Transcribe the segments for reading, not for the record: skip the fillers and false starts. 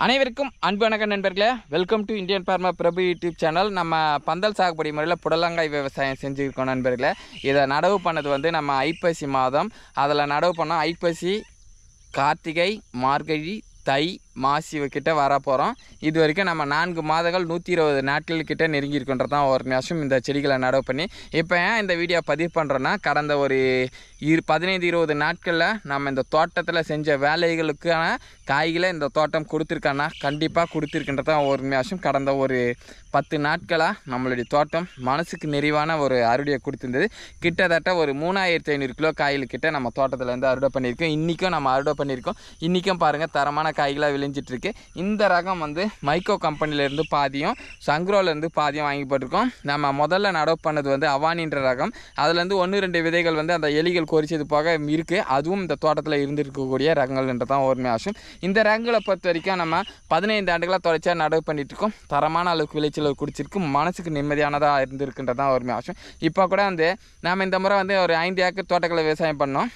அனைவருக்கும் அன்பு வணக்கம் நண்பர்களே. Welcome to Indian farmer Prabhu YouTube channel. நம்ம பந்தல் சாகுபடி முறையில் புடலங்காய் விவசாயம் செஞ்சுருக்கோம் நண்பர்களே. இதை நடவு பண்ணது நம்ம ஐப்பசி மாதம். அதில் நடவு பண்ணோம் ஐப்பசி, கார்த்திகை, மார்கழி, தை, மாசி கிட்ட வர போகிறோம். இது வரைக்கும் நம்ம 4 மாதங்கள் 120 நாட்கள் கிட்ட நெருங்கியிருக்கின்றது தான் ஒரு நிமிஷம் இந்த செடிகளை நடவு பண்ணி. இப்போ ஏன் இந்த வீடியோ பதிவு பண்ணுறோன்னா, கடந்த ஒரு 15-20 நாட்களில் நம்ம இந்த தோட்டத்தில் செஞ்ச வேலைகளுக்கான காய்களை இந்த தோட்டம் கொடுத்துருக்கானா, கண்டிப்பாக கொடுத்துருக்கின்றது தான் ஒரு நிமிஷம். கடந்த ஒரு 10 நாட்களாக நம்மளுடைய தோட்டம் மனசுக்கு நிறைவான ஒரு அறுவடையை கொடுத்துருந்தது. கிட்டத்தட்ட ஒரு 3500 கிலோ காய்கள் கிட்ட நம்ம தோட்டத்திலேருந்து அறுவடை பண்ணியிருக்கோம். இன்றைக்கும் நம்ம அறுவடை பண்ணியிருக்கோம். இன்றைக்கும் பாருங்கள் தரமான காய்களாக விளைஞ்சிட்ருக்கு. இந்த ரகம் மைக்கோ கம்பெனிலேருந்து பாதியும் சங்க்ரோலேருந்து பாதியும் வாங்கி போட்டிருக்கோம். நம்ம முதல்ல நடவு பண்ணது அவானின்ற ரகம். அதுலேருந்து 1-2 விதைகள் அந்த எலிகள் கொறிச்சது போக இருக்குது. அதுவும் இந்த தோட்டத்தில் இருந்திருக்கக்கூடிய ரகங்கள்ன்றதான் ஒரு ஆசம். இந்த ரகங்களை பொறுத்த வரைக்கும் நம்ம 15 ஆண்டுகளாக தொடர்ச்சியாக நடவு பண்ணிட்டு இருக்கோம். தரமான அளவுக்கு விளைச்சல் குடிச்சிருக்கு. மனசுக்கு நிம்மதியானதாக இருந்திருக்குன்றதான் ஒரு ஆசம். இப்போ கூட நம்ம இந்த முறை ஒரு 5 ஏக்கர் தோட்டக்கலை விவசாயம் பண்ணோம்.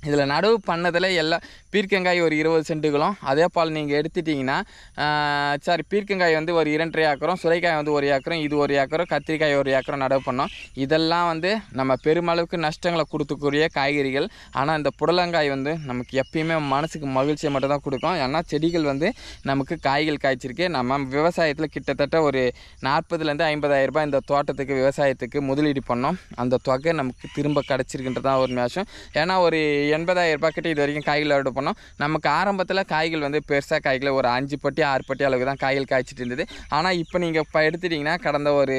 இதில் நடவு பண்ணதில் எல்லாம் பீர்க்கங்காய் ஒரு 20 சென்ட்டுகளும், அதே போல் நீங்கள் எடுத்துட்டிங்கன்னா பீர்க்கங்காய் ஒரு 2.5 ஏக்கரும், சுரைக்காய் 1 ஏக்கரும், இது 1 ஏக்கரும், கத்திரிக்காய் 1 ஏக்கரும் நடவு பண்ணோம். இதெல்லாம் நம்ம பெருமளவுக்கு நஷ்டங்களை கொடுக்கக்கூடிய காய்கறிகள். ஆனால் இந்த புடலங்காய் நமக்கு எப்பயுமே மனசுக்கு மகிழ்ச்சியை மட்டும் தான் கொடுக்கும். ஏன்னா செடிகள் நமக்கு காய்கள் காய்ச்சிருக்கு. நம்ம விவசாயத்தில் கிட்டத்தட்ட ஒரு 40,000-50,000 ரூபாய் இந்த தோட்டத்துக்கு விவசாயத்துக்கு முதலீடு பண்ணோம். அந்த தொகை நமக்கு திரும்ப கிடச்சிருக்குன்றதான் ஒரு மேஷம். ஏன்னா ஒரு 80,000 ரூபாய் கிட்ட இது வரைக்கும் காய்கள் அறுவடை பண்ணோம். நமக்கு ஆரம்பத்தில் காய்கள் பெருசாக காய்கள் ஒரு 5 பட்டி 6 பட்டி அளவுக்கு தான் காய்கள் காய்ச்சிட்டு இருந்தது. ஆனால் இப்போ நீங்கள் எடுத்துட்டிங்கன்னா கடந்த ஒரு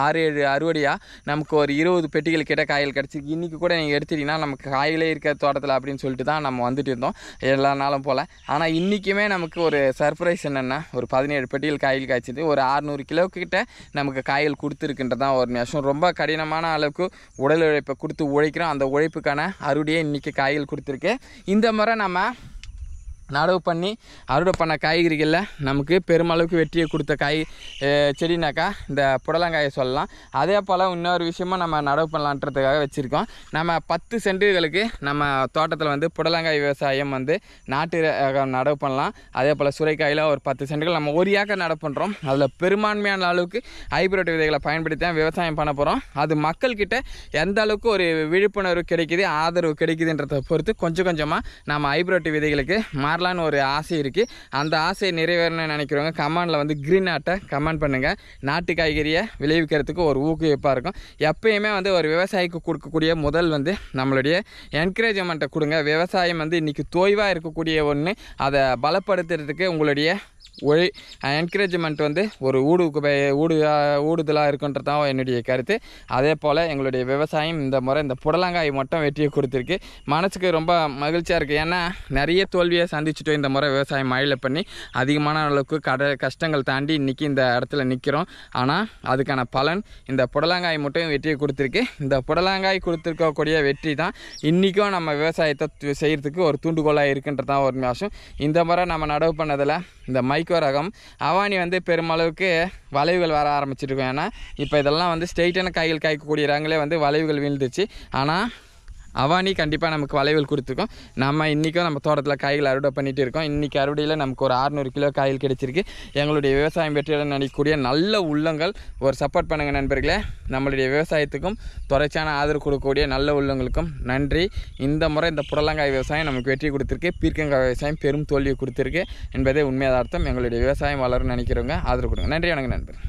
6-7 அறுவடையாக நமக்கு ஒரு 20 பெட்டிகள் கிட்ட காய்கள் கிடச்சிருக்கு. இன்றைக்கி கூட நீங்கள் எடுத்துட்டிங்கன்னா நமக்கு காய்களே இருக்க தோட்டத்தில் அப்படின்னு சொல்லிட்டு தான் நம்ம வந்துட்டு இருந்தோம் எல்லா நாளும் போல். ஆனால் இன்றைக்குமே நமக்கு ஒரு சர்ப்ரைஸ் என்னென்னா, ஒரு 17 பெட்டிகள் காய்கள் காய்ச்சிது. ஒரு 600 கிலோவுக்கு கிட்ட நமக்கு காய்கள் கொடுத்துருக்குன்றதான் ஒரு நிமிஷம். ரொம்ப கடினமான அளவுக்கு உடல் உழைப்பை கொடுத்து உழைக்கிறோம். அந்த உழைப்புக்கான அறுவடையை இன்றைக்கி காய்கள் கொடுத்துருக்கு. இந்த முறை நம்ம நடவு பண்ணி அறுவடை பண்ண காய்கறிகளில் நமக்கு பெருமளவுக்கு வெற்றியை கொடுத்த செடினாக்கா இந்த புடலங்காயை சொல்லலாம். அதே போல் இன்னொரு விஷயமும் நம்ம நடவு பண்ணலான்றதுக்காக வச்சுருக்கோம். நம்ம 10 சென்ட்டுகளுக்கு நம்ம தோட்டத்தில் புடலங்காய் விவசாயம் நாட்டு நடவு பண்ணலாம். அதே போல் சுரைக்காயில் ஒரு 10 சென்ட்டுகள் நம்ம 1 ஏக்கர் நடவு பண்ணுறோம். அதில் பெரும்பான்மையான அளவுக்கு ஹைப்ரிட் விதைகளை பயன்படுத்தி தான் விவசாயம் பண்ண போகிறோம். அது மக்கள்கிட்ட எந்த அளவுக்கு ஒரு விழிப்புணர்வு கிடைக்குது, ஆதரவு கிடைக்குதுன்றதை பொறுத்து கொஞ்சம் கொஞ்சமாக நம்ம ஹைப்ரிட் விதைகளுக்கு மாறலான்னு ஒரு ஆசை இருக்குது. அந்த ஆசையை நிறைவேறணும்னு நினைக்கிறவங்க கமெண்டில் க்ரீன் ஆட்டை கமெண்ட் பண்ணுங்கள். நாட்டு காய்கறியை விளைவிக்கிறதுக்கு ஒரு ஊக்குவிப்பாக இருக்கும். எப்பயுமே ஒரு விவசாயிக்கு கொடுக்கக்கூடிய முதல் நம்மளுடைய என்கரேஜ்மெண்ட்டை கொடுங்க. விவசாயம் இன்றைக்கி தோய்வாக இருக்கக்கூடிய ஒன்று. அதை பலப்படுத்துறதுக்கு உங்களுடைய என்கரேஜ்மெண்ட் ஒரு ஊடுதலாக இருக்குன்றது தான் என்னுடைய கருத்து. அதே போல் எங்களுடைய விவசாயம் இந்த முறை இந்த புடலங்காய் மட்டும் வெற்றியை கொடுத்துருக்கு. மனசுக்கு ரொம்ப மகிழ்ச்சியாக இருக்குது. ஏன்னா நிறைய தோல்வியை சந்திச்சுட்டோம் இந்த முறை விவசாயம் மழையில் பண்ணி. அதிகமான அளவுக்கு கஷ்டங்கள் தாண்டி இன்றைக்கி இந்த இடத்துல நிற்கிறோம். ஆனால் அதுக்கான பலன் இந்த புடலங்காய் மட்டும் வெற்றியை கொடுத்துருக்கு. இந்த புடலங்காய் கொடுத்துருக்கக்கூடிய வெற்றி தான் இன்றைக்கும் நம்ம விவசாயத்தை செய்கிறதுக்கு ஒரு தூண்டுகோலாக இருக்குன்றது தான் ஒரு நிமிஷம். இந்த முறை நம்ம நடவு பண்ணதில் இந்த மைக்கோ ரகம் அவானி பெருமளவுக்கு வளைவுகள் வர ஆரம்பிச்சிருக்கோம். ஏன்னா இப்போ இதெல்லாம் ஸ்ட்ரெயிட்டான காய்கள் காய்க்கக்கூடிய ரகங்களே வளைவுகள் வீழ்ந்துச்சு. ஆனால் அவானி கண்டிப்பாக நமக்கு வளைவுகள் கொடுத்துருக்கோம். நம்ம இன்றைக்கும் நம்ம தோட்டத்தில் காய்கள் அறுவடை பண்ணிகிட்டு இருக்கோம். இன்றைக்கி அறுவடையில் நமக்கு ஒரு 600 கிலோ காய்கள் கிடைச்சிருக்கு. எங்களுடைய விவசாயம் வெற்றியுடன் நினைக்கக்கூடிய நல்ல உள்ளங்கள் ஒரு சப்போர்ட் பண்ணுங்கள் நண்பர்களே. நம்மளுடைய விவசாயத்துக்கும் தொடர்ச்சியான ஆதரவு கொடுக்கக்கூடிய நல்ல உள்ளங்களுக்கும் நன்றி. இந்த முறை இந்த புடலங்காய் விவசாயம் நமக்கு வெற்றி கொடுத்துருக்கு. பீர்க்கங்காய் விவசாயம் பெரும் தோல்வியை கொடுத்துருக்கு என்பதே உண்மையான அர்த்தம். எங்களுடைய விவசாயம் வளரும்னு நினைக்கிறவங்க ஆதரவு கொடுங்க. நன்றி, வணக்கம் நண்பர்.